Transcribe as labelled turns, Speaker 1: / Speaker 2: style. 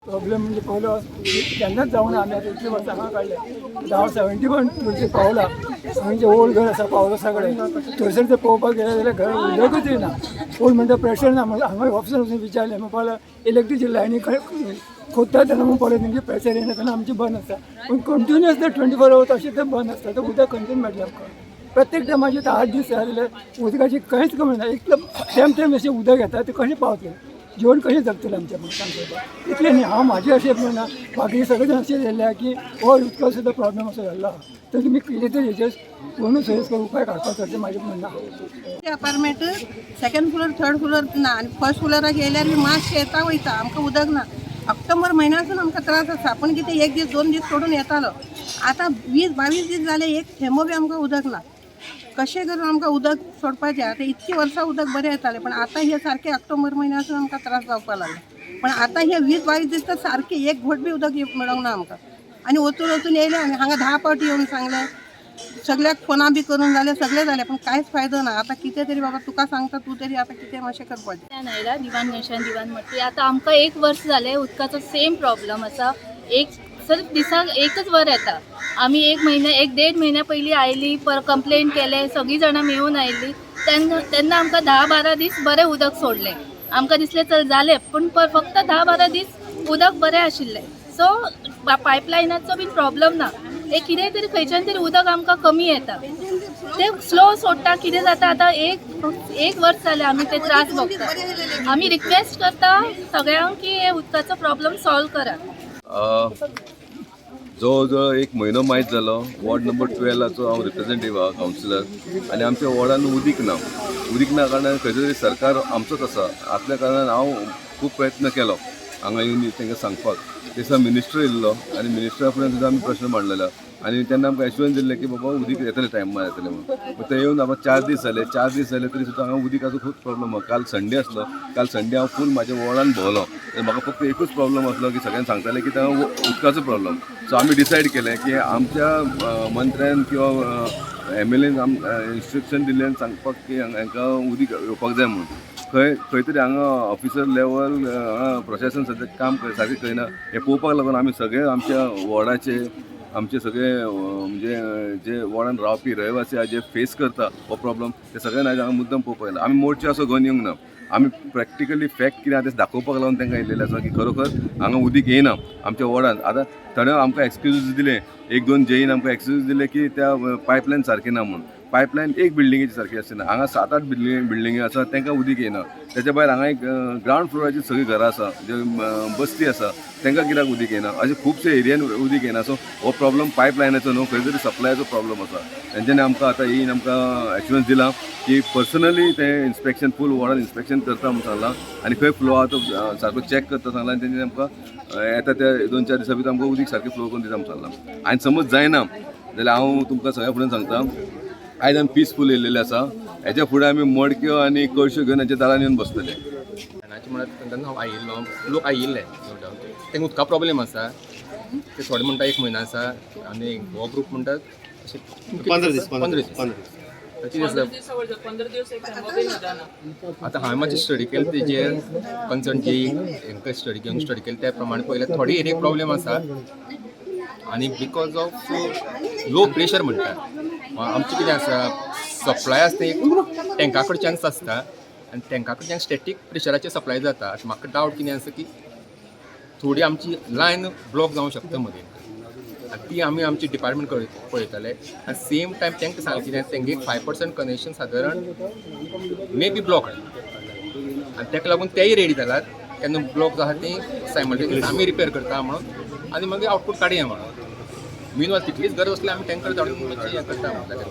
Speaker 1: problem म्हणजे पहिलं केन्नाच जाऊन आम्ही आता इतले वर्सां हांगा काडले हांव 71 म्हणजे पावला आमचें ओल्ड घर आसा पावलो सगळें थंयसर ते पळोवपाक गेले जाल्यार घर उदकूच येना ओल्ड म्हणटा प्रेशर ना म्हणजे हांगा ऑफिसान वचून विचारलें म्हणून पळयलें इलेक्ट्रिसिटी लायनी खोदता तेन्ना म्हणून पळयलें तेंचे प्रेशर येना तेन्ना आमचें बंद आसता पूण कंटिन्युअस ते 24 आवर अशें ते बंद आसता ते उदक कंटिन्यू मेळटलें आमकां प्रत्येक टायमाचेर 8 दीस जाले उदकाची कांयच कमी ना इतलें थेंब अशें उदक येता ते कशें पावतलें जेवण कशें जगतलें आमचें सांगता इतलें न्ही हांव म्हाजें अशें म्हणना बाकी सगळे जाण अशें जाल्ले की हो उदका सुद्दां प्रॉब्लेम असो जाल्लो आहा तर तुमी कितें तरी हेचेर कोणूय सोयीस्कर उपाय काडपाचो अशें म्हाजें म्हणणें आहा
Speaker 2: apartment second floor third floor ना आनी फर्स्ट फ्लोराक येयल्यार मातशें येता वयता आमकां उदक ना ऑक्टोबर म्हयन्यासून आमकां त्रास आसा पूण कितें एक दीस 2 दीस सोडून येतालो आतां 20-22 दीस जाले एक थेंबो बी आमकां उदक ना कशें करून आमकां उदक सोडपाचें आतां इतकीं वर्सां उदक बरें येतालें पण आतां हे सारकें ऑक्टोबर म्हयन्यासून आमकां त्रास जावपाक लागले पण आतां हे 20-22 दीस तर सारकें एक घोट बी उदक मेळोंक ना आमकां आनी वचून येयले आनी हांगा 10 फावटी येवन सांगलें सगळ्याक फोना बी करून जालें सगळें जालें पण कांयच फायदो ना आतां कितें तरी बाबा तुका सांगता तूं तरी आतां कितें मातशें करपाचें
Speaker 3: नायला दिवान गणेशान दिवान म्हटली आतां आमकां 1 वर्स जालें उदकाचो सेम प्रॉब्लम आसा एक सर दिसाक एकच वर येता आमी 1-1.5 म्हयन्या पयलीं आयली पर कंप्लेंट केले सगळीं जाणां मेळून आयली तेन्ना आमकां 10-12 दीस बरें उदक सोडलें आमकां दिसलें चल जालें पूण फक्त 10-12 दीस उदक बरें आशिल्लें सो पायपलायनाचो बीन प्रॉब्लम ना एक कितें तरी खंयच्यान तरी उदक आमकां कमी येता ते स्लो सोडटा कितें जाता आतां एक वर्स जालें आमी ते त्रास भोगता आमी रिक्वेस्ट करता सगळ्यांक की हे उदकाचो प्रॉब्लम सॉल्व करात
Speaker 4: जवळ जवळ 1 म्हयनो माहीत जालो वॉर्ड नंबर 12 हांव रिप्रेझेंटेटीव आहा कावन्सिलर आनी आमच्या वॉर्डान उदीक ना कारणान खंय तरी सरकार आमचोच आसा असल्या कारणान हांव खूब प्रयत्न केलो हांगा येवन तांकां सांगपाक ते दिसा मिनिस्टर येयल्लो आनी मिनिस्टरा फुड्यान सुद्दां आमी प्रश्न मांडलेलो आनी तेन्ना आमकां एश्युरन्स दिल्लें की बाबा उदीक येतलें टायमार येतलें म्हणून ते येवन आतां 4 दीस जाले तरी सुद्दां हांगा उदीकाचो खूब प्रॉब्लम आहा काल संडे आसलो काल संडे हांव फूल म्हाज्या वॉर्डान भोंवलो म्हाका फक्त एकूच प्रॉब्लम आसलो की सगळ्यांक सांगताले की थंय उदकाचो प्रॉब्लम सो आमी डिसायड केलें की आमच्या मंत्र्यान किंवा MLAन इन्स्ट्रक्शन दिल्लें आनी सांगपाक की हांकां उदीक येवपाक जाय म्हणून खंय तरी हांगा ऑफिसर लेवल प्रशासन सद्या काम सारकें करिना हें पळोवपाक लागून आमी सगळे आमच्या वॉर्डाचे आमचे सगळे म्हणजे जे वॉर्डान रावपी रहिवासी जे फेस करता हो प्रॉब्लम ते सगळ्यांक आयज हांगा मुद्दम पळोवपाक येयला आमी मोर्चे असो घेवन येवंक ना आमी प्रॅक्टिकली फॅक्ट कितें आहा तें दाखोवपाक लागून तांकां येयल्लेलें आसा की खरोखर हांगा उदीक येयना आमच्या वॉर्डान आतां थोडे आमकां एक्सक्यूजीस दिले 1-2 जेईन आमकां एक्सक्यूज दिले की त्या पायपलायन सारकी ना म्हणून पायपलायन एक बिल्डिंगेची सारकी आसना हांगा 7-8 बिल्डिंगी आसा तांकां उदीक येना तेच्या भायर हांगा एक ग्रावंड फ्लोराची सगळीं घरां आसा जे बस्ती आसा तांकां कित्याक उदीक येना अशें खुबशे एरियान उदीक येना सो हो प्रॉब्लम पायपलायनाचो न्हू खंय तरी सप्लायाचो प्रॉब्लम आसा तेंच्यांनी आमकां आतां येयन आमकां एश्युरन्स दिला की पर्सनली ते इन्स्पेक्शन फूल वॉर्डान इन्स्पेक्शन करता म्हणून सांगलां आनी खंय फ्लो आहा तो सारको चॅक करता सांगला आनी तेंच्यांनी आमकां येता त्या 2-4 दिसां भितर आमकां उदीक सारकें फ्लो करून दिता म्हणून सांगलां आनी समज जायना जाल्यार हांव तुमकां सगळ्या फुडें सांगता आयज आमी पीसफूल येयल्लेले आसा हेच्या फुडें आमी मडक्यो आनी कळश्यो घेवन हेच्या दारान येवन बसतले
Speaker 5: म्हणल्यार हांव आयिल्लो लोक आयिल्ले नो डावट तांकां उदका प्रॉब्लेम आसा ते थोडे म्हणटा 1 म्हयनो आसा आनी हो ग्रूप म्हणटात अशें 15 दीस आतां हांवें मातशें स्टडी केलें तेजेर कन्सर्न जी हांकां स्टडी केलें त्या प्रमाणे पळयल्यार थोडे एरिया प्रॉब्लेम आसा आनी बिकॉज ऑफ लो प्रेशर म्हणटा आमचें कितें आसा सप्लाय आसता एक टँका कडच्यानच आसता आनी टँका कडच्यान स्टॅटीक प्रेशराचेर सप्लाय जाता आतां म्हाका डावट कितें आसा की थोडी आमची लायन ब्लॉक जावंक शकता मदीं आनी ती आमी आमची डिपार्टमेंट पळयताले आनी सेम टायम तांकां सांगलें कितें तांगे 5% कनेक्शन सादारण मे बी ब्लॉक आनी ताका लागून तेय रेडी जाल्यात केन्ना ब्लॉक आसा ती सायमल्टेनियस आमी रिपेर करता म्हणून आनी मागीर आउटपूट काडया म्हणून मीन तितलीच गरज आसल्यार आमी टँकर धाडून हें करता म्हणटाले